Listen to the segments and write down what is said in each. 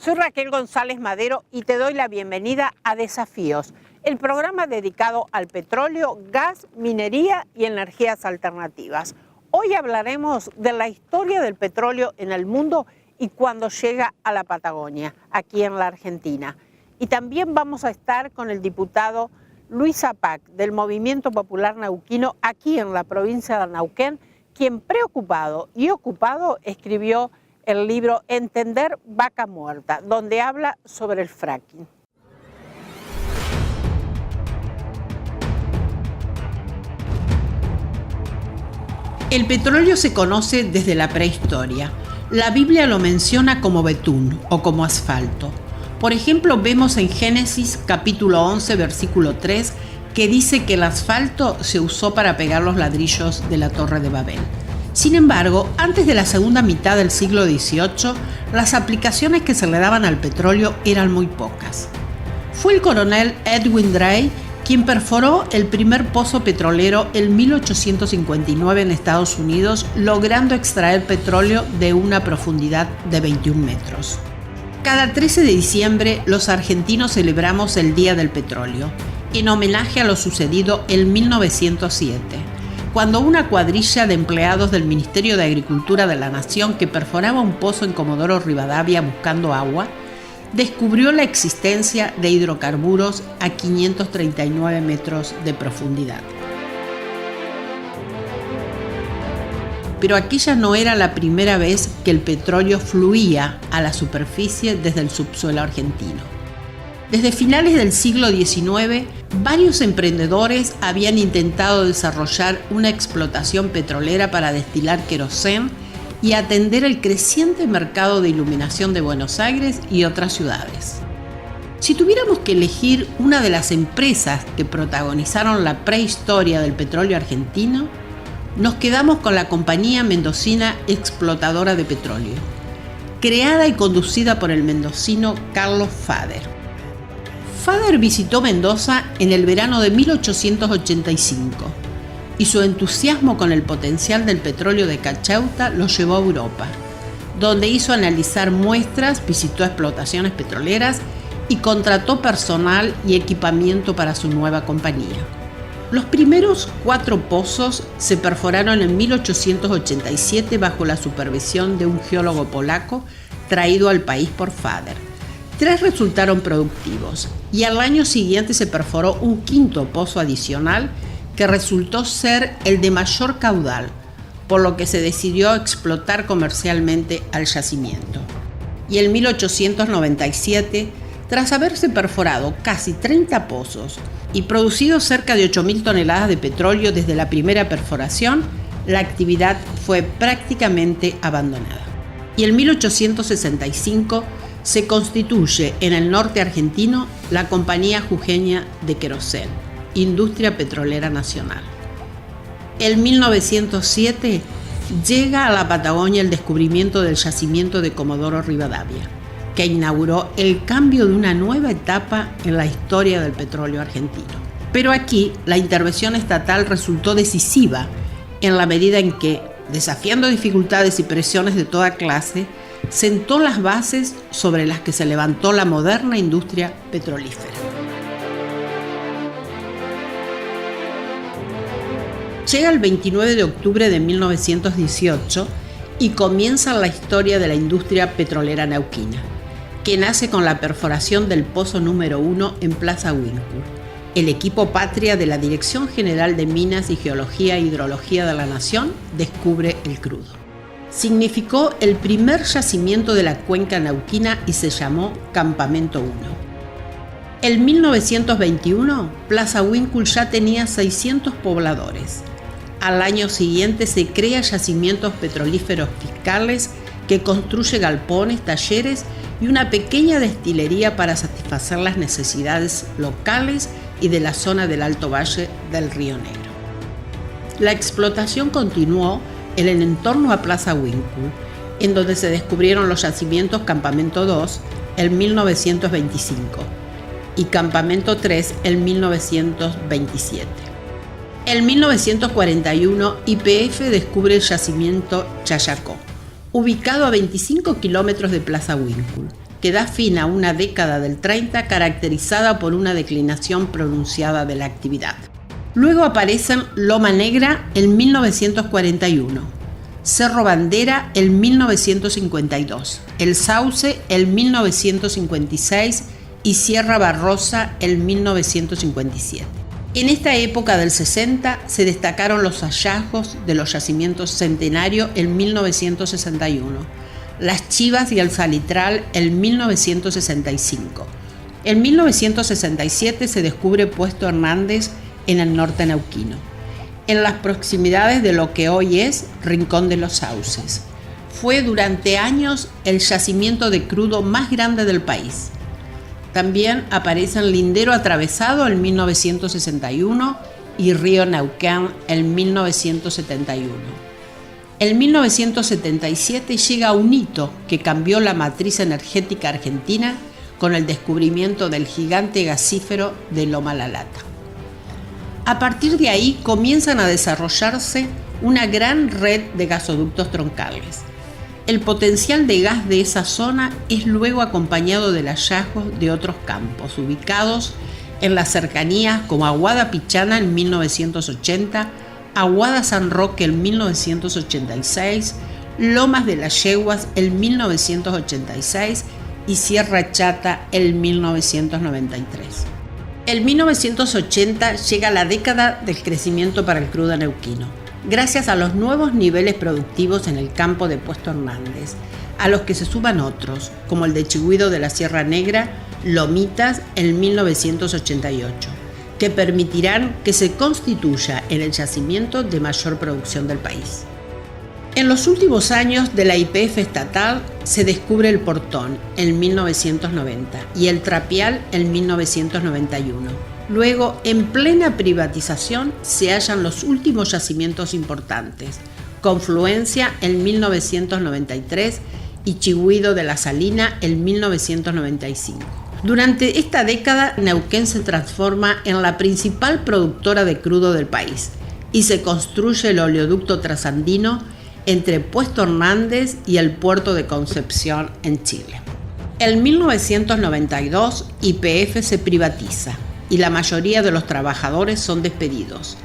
Soy Raquel González Madero y te doy la bienvenida a Desafíos, el programa dedicado al petróleo, gas, minería y energías alternativas. Hoy hablaremos de la historia del petróleo en el mundo y cuando llega a la Patagonia, aquí en la Argentina. Y también vamos a estar con el diputado Luis Apac, del Movimiento Popular Neuquino, aquí en la provincia de Neuquén, quien preocupado y ocupado escribió el libro Entender Vaca Muerta, donde habla sobre el fracking. El petróleo se conoce desde la prehistoria. La Biblia lo menciona como betún o como asfalto. Por ejemplo, vemos en Génesis capítulo 11, versículo 3, que dice que el asfalto se usó para pegar los ladrillos de la Torre de Babel. Sin embargo, antes de la segunda mitad del siglo XVIII, las aplicaciones que se le daban al petróleo eran muy pocas. Fue el coronel Edwin Drake quien perforó el primer pozo petrolero en 1859 en Estados Unidos, logrando extraer petróleo de una profundidad de 21 metros. Cada 13 de diciembre, los argentinos celebramos el Día del Petróleo, en homenaje a lo sucedido en 1907. Cuando una cuadrilla de empleados del Ministerio de Agricultura de la Nación que perforaba un pozo en Comodoro Rivadavia buscando agua, descubrió la existencia de hidrocarburos a 539 metros de profundidad. Pero aquella no era la primera vez que el petróleo fluía a la superficie desde el subsuelo argentino. Desde finales del siglo XIX, varios emprendedores habían intentado desarrollar una explotación petrolera para destilar queroseno y atender el creciente mercado de iluminación de Buenos Aires y otras ciudades. Si tuviéramos que elegir una de las empresas que protagonizaron la prehistoria del petróleo argentino, nos quedamos con la Compañía Mendocina Explotadora de Petróleo, creada y conducida por el mendocino Carlos Fader. Fader visitó Mendoza en el verano de 1885 y su entusiasmo con el potencial del petróleo de Cachauta lo llevó a Europa, donde hizo analizar muestras, visitó explotaciones petroleras y contrató personal y equipamiento para su nueva compañía. Los primeros 4 pozos se perforaron en 1887 bajo la supervisión de un geólogo polaco traído al país por Fader. 3 resultaron productivos y al año siguiente se perforó un 5º pozo adicional que resultó ser el de mayor caudal, por lo que se decidió explotar comercialmente al yacimiento. Y en 1897, tras haberse perforado casi 30 pozos y producido cerca de 8.000 toneladas de petróleo desde la primera perforación, la actividad fue prácticamente abandonada. Y en 1865 se constituye en el norte argentino la Compañía Jujeña de Queroseno, Industria Petrolera Nacional. En 1907 llega a la Patagonia el descubrimiento del yacimiento de Comodoro Rivadavia, que inauguró el cambio de una nueva etapa en la historia del petróleo argentino. Pero aquí la intervención estatal resultó decisiva en la medida en que, desafiando dificultades y presiones de toda clase, sentó las bases sobre las que se levantó la moderna industria petrolífera. Llega el 29 de octubre de 1918 y comienza la historia de la industria petrolera neuquina, que nace con la perforación del pozo número 1 en Plaza Huíncourt. El equipo patria de la Dirección General de Minas y Geología e Hidrología de la Nación descubre el crudo. Significó el primer yacimiento de la cuenca neuquina y se llamó Campamento 1. En 1921, Plaza Huíncourt ya tenía 600 pobladores. Al año siguiente se crea yacimientos petrolíferos fiscales que construye galpones, talleres y una pequeña destilería para satisfacer las necesidades locales y de la zona del Alto Valle del Río Negro. La explotación continuó en el entorno a Plaza Huíncourt, en donde se descubrieron los yacimientos Campamento 2 en 1925 y Campamento 3 en 1927. En 1941, YPF descubre el yacimiento Chayacó, ubicado a 25 kilómetros de Plaza Huíncourt, que da fin a una década del 30 caracterizada por una declinación pronunciada de la actividad. Luego aparecen Loma Negra en 1941, Cerro Bandera en 1952, El Sauce en 1956 y Sierra Barrosa en 1957. En esta época del 60 se destacaron los hallazgos de los yacimientos Centenario en 1961, Las Chivas y el Salitral en 1965. En 1967 se descubre Puesto Hernández en el norte neuquino, en las proximidades de lo que hoy es Rincón de los Sauces. Fue durante años el yacimiento de crudo más grande del país. También aparecen Lindero Atravesado en 1961 y Río Neuquén en 1971. En 1977 llega un hito que cambió la matriz energética argentina con el descubrimiento del gigante gasífero de Loma La Lata. A partir de ahí comienzan a desarrollarse una gran red de gasoductos troncales. El potencial de gas de esa zona es luego acompañado del hallazgo de otros campos ubicados en las cercanías como Aguada Pichana en 1980, Aguada San Roque en 1986, Lomas de las Yeguas en 1986 y Sierra Chata en 1993. En 1980 llega la década del crecimiento para el crudo neuquino, gracias a los nuevos niveles productivos en el campo de Puesto Hernández, a los que se suman otros, como el de Chigüido de la Sierra Negra, Lomitas en 1988, que permitirán que se constituya en el yacimiento de mayor producción del país. En los últimos años de la YPF estatal se descubre el Portón en 1990 y el Trapial en 1991. Luego, en plena privatización, se hallan los últimos yacimientos importantes, Confluencia en 1993 y Chigüido de la Salina en 1995. Durante esta década, Neuquén se transforma en la principal productora de crudo del país y se construye el oleoducto trasandino entre Puesto Hernández y el puerto de Concepción en Chile. En 1992, YPF se privatiza y la mayoría de los trabajadores son despedidos.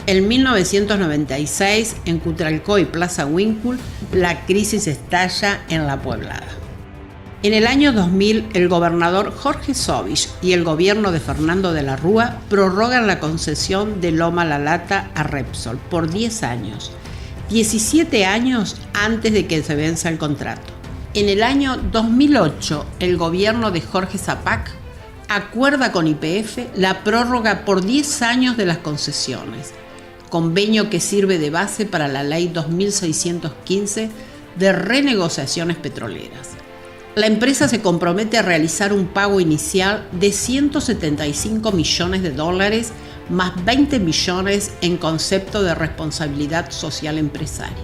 En 1996, en Cutralcó y Plaza Winkle, la crisis estalla en La Pueblada. En el año 2000, el gobernador Jorge Sovich y el gobierno de Fernando de la Rúa prorrogan la concesión de Loma La Lata a Repsol por 10 años, 17 años antes de que se venza el contrato. En el año 2008, el gobierno de Jorge Zapac acuerda con YPF la prórroga por 10 años de las concesiones, convenio que sirve de base para la Ley 2615 de renegociaciones petroleras. La empresa se compromete a realizar un pago inicial de $175 millones más 20 millones en concepto de responsabilidad social empresaria.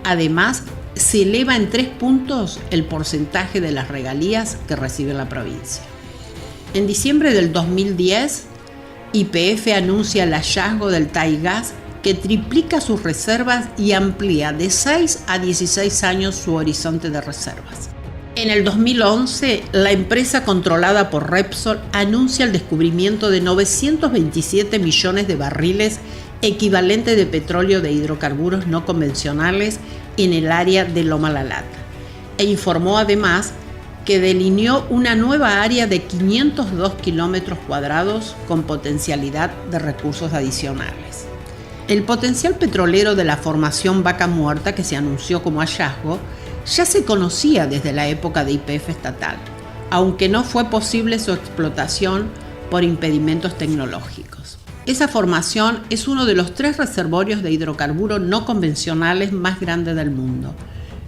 Además, se eleva en 3 puntos el porcentaje de las regalías que recibe la provincia. En diciembre del 2010, YPF anuncia el hallazgo del Taigás, que triplica sus reservas y amplía de 6 a 16 años su horizonte de reservas. En el 2011, la empresa controlada por Repsol anuncia el descubrimiento de 927 millones de barriles equivalente de petróleo de hidrocarburos no convencionales en el área de Loma La Lata, e informó además que delineó una nueva área de 502 kilómetros cuadrados con potencialidad de recursos adicionales. El potencial petrolero de la formación Vaca Muerta, que se anunció como hallazgo, ya se conocía desde la época de YPF estatal, aunque no fue posible su explotación por impedimentos tecnológicos. Esa formación es uno de los 3 reservorios de hidrocarburos no convencionales más grandes del mundo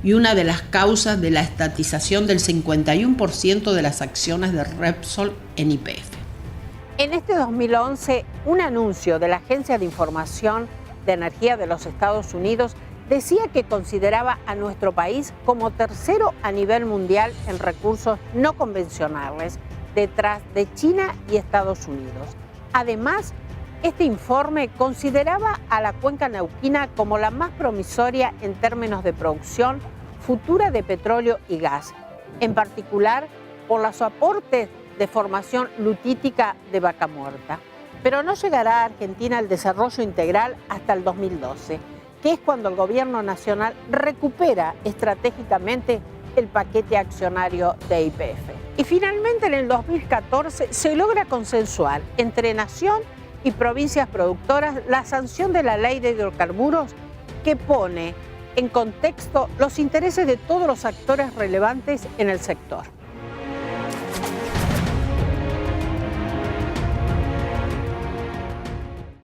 y una de las causas de la estatización del 51% de las acciones de Repsol en YPF. En este 2011, un anuncio de la Agencia de Información de Energía de los Estados Unidos decía que consideraba a nuestro país como tercero a nivel mundial en recursos no convencionales, detrás de China y Estados Unidos. Además, este informe consideraba a la cuenca neuquina como la más promisoria en términos de producción futura de petróleo y gas, en particular por los aportes de formación lutítica de Vaca Muerta. Pero no llegará a Argentina el desarrollo integral hasta el 2012, que es cuando el gobierno nacional recupera estratégicamente el paquete accionario de YPF. Y finalmente en el 2014 se logra consensuar entre Nación y provincias productoras la sanción de la Ley de Hidrocarburos que pone en contexto los intereses de todos los actores relevantes en el sector.